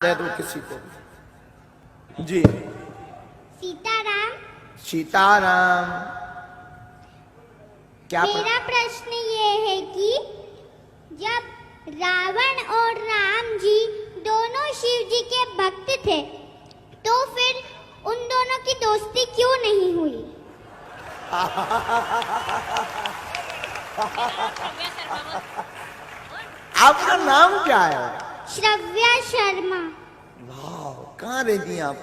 दे दो किसी को जी। सीताराम। सीताराम। क्या मेरा प्रश्न ये है कि जब रावण और राम जी दोनों शिव जी के भक्त थे तो फिर उन दोनों की दोस्ती क्यों नहीं हुई? आपका नाम क्या है? श्रव्या शर्मा। वाह, कहाँ रहती हैं आप?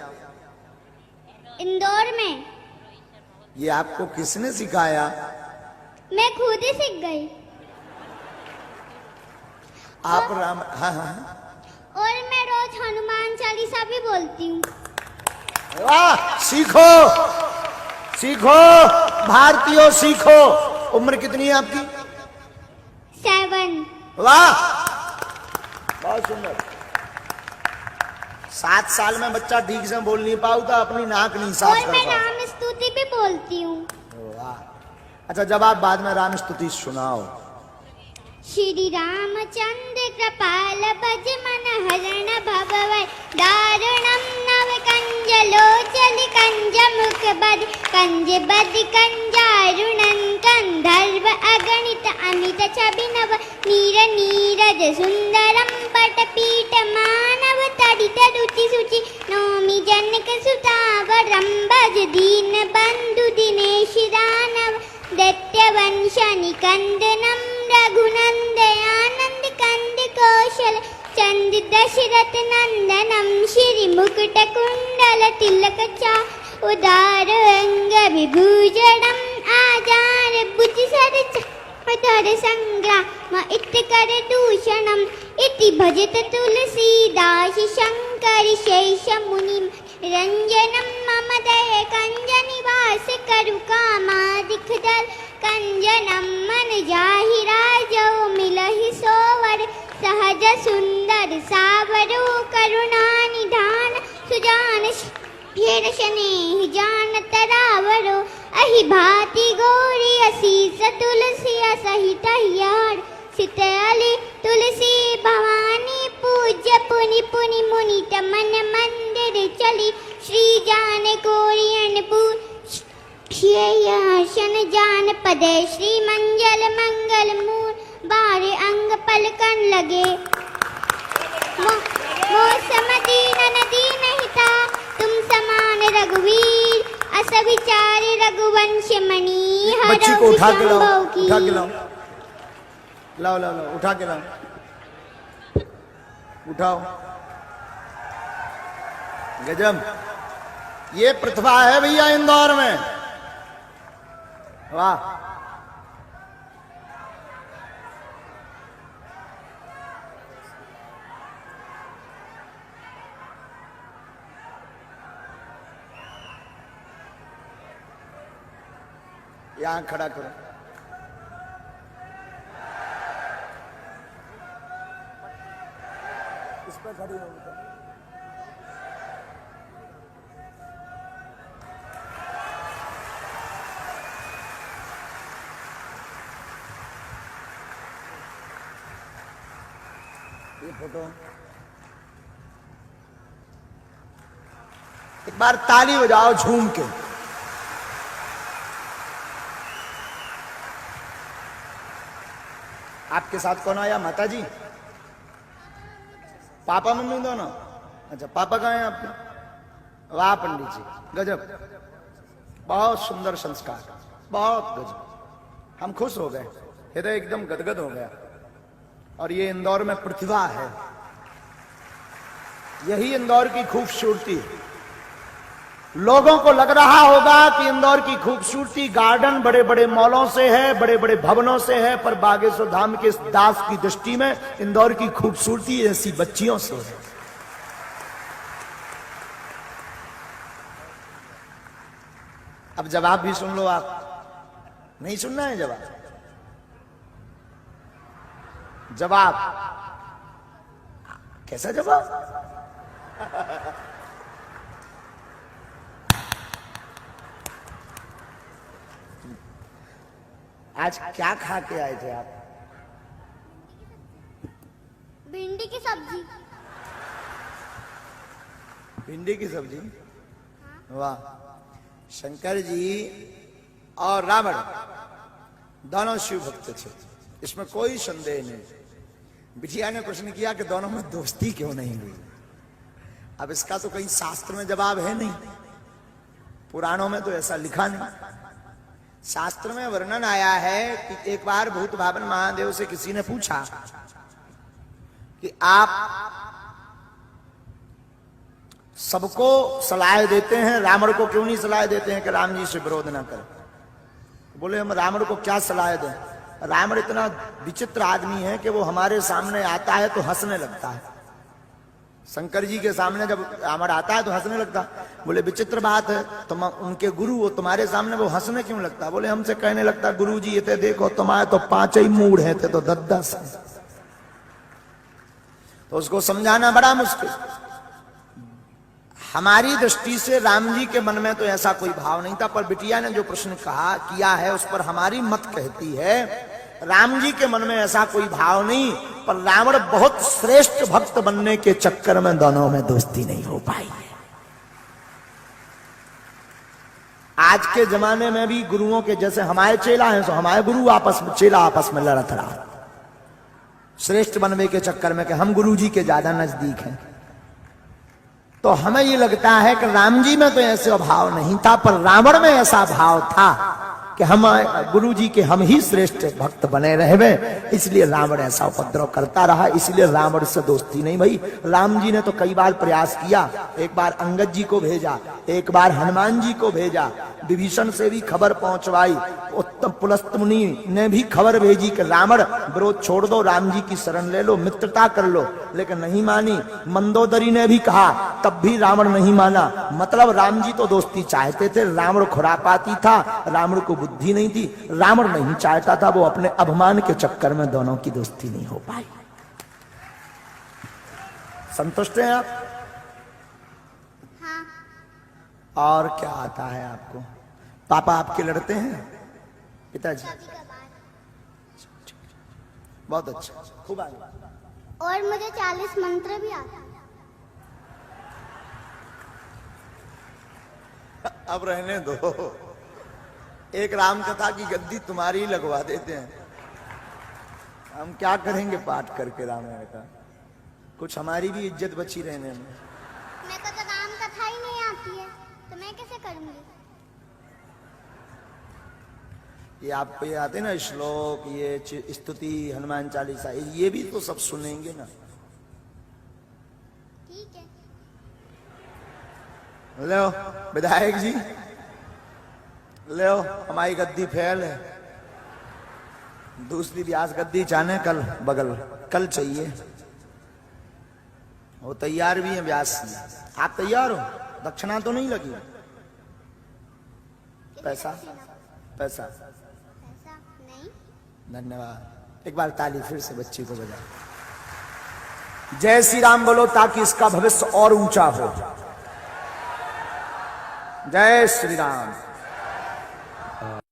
इंदौर में। ये आपको किसने सिखाया? मैं खुद ही सीख गई। आप राम। हाँ हाँ। और मैं रोज हनुमान चालीसा भी बोलती हूँ। वाह, सीखो सीखो भारतीयों, सीखो। उम्र कितनी है आपकी? 7। वाह, बहुत सुंदर। 7 साल में बच्चा ठीक से बोल नहीं पाऊगा, अपनी नाक नहीं साफ कर और मैं पाता। राम स्तुति भी बोलती हूँ। वाह। अच्छा, जब आप बाद में राम स्तुति सुनाओ। श्री रामचंद्र कृपाल भज मन हरण भवै दारुणम नव कंज लोचन कंज मुख बद कंज बद कंजारुणन कंधर्व अगणित अमित छबिनव नीर नीरज सुंदरम पट पीठ मानव तडित रुचि सुचि नौमि जनक सुतावरम भज दीन बंधु दिनेश दानव दैत्यवंश निकंदनम रघुनंदयानंद कंद कौशल चंद दशरथ नंदनम श्री मुकुट कुंडल तिलक चा उदार अंग विभूषणम आजार भुज सर धर संग्राम इत कर दूषणम इति भजत तुलसीदास शंकर शेष मुनि रंजनम मम दय कंज निवास करु कामादिक दल कंजनम मन जाहि राजो मिलहि सोवर सहज सुंदर सावरो करुणा निधान सुजान फेर स्नेह जानत रावरो अहि भाति गौरी असीस तुलसी सहित यार सितली तुलसी भवानी पूज्य पुनि पुनि मुनि मन मंदिर चली श्री जान कोरियन पूर शन जान पदे श्री मंगल मंगल मूल बारे अंग पलकन लगे मौसम दीन नदी नहीं था तुम समान रघुवीर अस विचारे रघुवंश मणि बच्ची को उठा के लाओ, उठा के लाओ, लाओ लाओ लाओ, उठा के लाओ, उठाओ। गजब, ये प्रतिभा है भैया इंदौर में। वाह। यहां खड़ा करो। इस पर खड़ी हो। ये फोटो एक बार ताली बजाओ झूम के। आपके साथ कौन आया? माता जी, पापा मम्मी दोनों? अच्छा, पापा कहाँ हैं आपके? वाह पंडित जी, गजब, बहुत सुंदर संस्कार, बहुत गजब। हम खुश हो गए, हृदय एकदम गदगद हो गया। और ये इंदौर में प्रतिभा है, यही इंदौर की खूबसूरती है। लोगों को लग रहा होगा कि इंदौर की खूबसूरती गार्डन बड़े बड़े मॉलों से है, बड़े बड़े भवनों से है, पर बागेश्वर धाम के दास की दृष्टि में इंदौर की खूबसूरती ऐसी बच्चियों से है। अब जवाब भी सुन लो। आप नहीं सुनना है जवाब? जवाब कैसा जवाब? आज क्या खा के आए थे आप? भिंडी की सब्जी। भिंडी की सब्जी, वाह। शंकर जी और रावण दोनों शिव भक्त थे, इसमें कोई संदेह नहीं। बिटिया ने प्रश्न किया कि दोनों में दोस्ती क्यों नहीं हुई। अब इसका तो कहीं शास्त्र में जवाब है नहीं, पुराणों में तो ऐसा लिखा नहीं। शास्त्र में वर्णन आया है कि एक बार भूत भावन महादेव से किसी ने पूछा कि आप सबको सलाह देते हैं, रावण को क्यों नहीं सलाह देते हैं कि राम जी से विरोध ना करें। बोले हम रावण को क्या सलाह दें, रावण इतना विचित्र आदमी है कि वो हमारे सामने आता है तो हंसने लगता है। शंकर जी के सामने जब रावण आता है तो हंसने लगता। बोले विचित्र बात है, तुम उनके गुरु हो, तुम्हारे सामने वो हंसने क्यों लगता। बोले हमसे कहने लगता गुरु जी ये थे देखो तुम्हारे तो 5 ही मूड है, थे तो 10 है। तो उसको समझाना बड़ा मुश्किल। हमारी दृष्टि से राम जी के मन में तो ऐसा कोई भाव नहीं था, पर बिटिया ने जो प्रश्न कहा किया है उस पर हमारी मत कहती है राम जी के मन में ऐसा कोई भाव नहीं, पर रावण बहुत श्रेष्ठ भक्त बनने के चक्कर में दोनों में दोस्ती नहीं हो पाई है। आज के जमाने में भी गुरुओं के जैसे हमारे चेला हैं तो हमारे गुरु आपस में चेला आपस में लड़त रहा श्रेष्ठ बनने के चक्कर में कि हम गुरु जी के ज्यादा नजदीक हैं। तो हमें ये लगता है कि राम जी में तो ऐसा भाव नहीं था, पर रावण में ऐसा भाव था कि हम गुरु जी के हम ही श्रेष्ठ भक्त बने रहे, इसलिए रावण ऐसा उपद्रव करता रहा, इसलिए रावण से दोस्ती नहीं भई। राम जी ने तो कई बार प्रयास किया, एक बार अंगद जी को भेजा, एक बार हनुमान जी को भेजा, विभीषण से भी खबर पहुंचवाई, उत्तम पुलस्त मुनि ने भी खबर भेजी कि रावण विरोध छोड़ दो, राम जी की शरण ले लो, मित्रता कर लो, लेकिन नहीं मानी। मंदोदरी ने भी कहा, तब भी रावण नहीं माना। मतलब राम जी तो दोस्ती चाहते थे, रावण खुरापाती था, रावण को बुद्धि नहीं थी, रावण नहीं चाहता था, वो अपने अभिमान के चक्कर में दोनों की दोस्ती नहीं हो पाई। संतुष्ट हैं आप? हाँ। और क्या आता है आपको? पापा आपके लड़ते हैं? पिताजी? बहुत अच्छा, खूब आगे। और मुझे 40 मंत्र भी आता है। अब रहने दो, एक राम कथा की गद्दी तुम्हारी ही लगवा देते हैं। हम क्या करेंगे पाठ करके रामायण का, कुछ हमारी भी इज्जत बची रहने में। मेरे को तो राम कथा ही नहीं आती है, तो मैं कैसे करूंगी? ये आपको ये आते ना श्लोक, ये स्तुति, हनुमान चालीसा, ये भी तो सब सुनेंगे ना। ठीक है। लो विधायक जी, लो हमारी गद्दी फैल है, दूसरी व्यास गद्दी चाहने कल बगल कल चाहिए, वो तैयार भी है व्यास जी। आप तैयार हो? दक्षिणा तो नहीं लगी? पैसा पैसा ऐसा नहीं। धन्यवाद। एक बार ताली फिर से बच्ची को बजाओ। जय श्री राम बोलो ताकि इसका भविष्य और ऊंचा हो। जय श्री राम।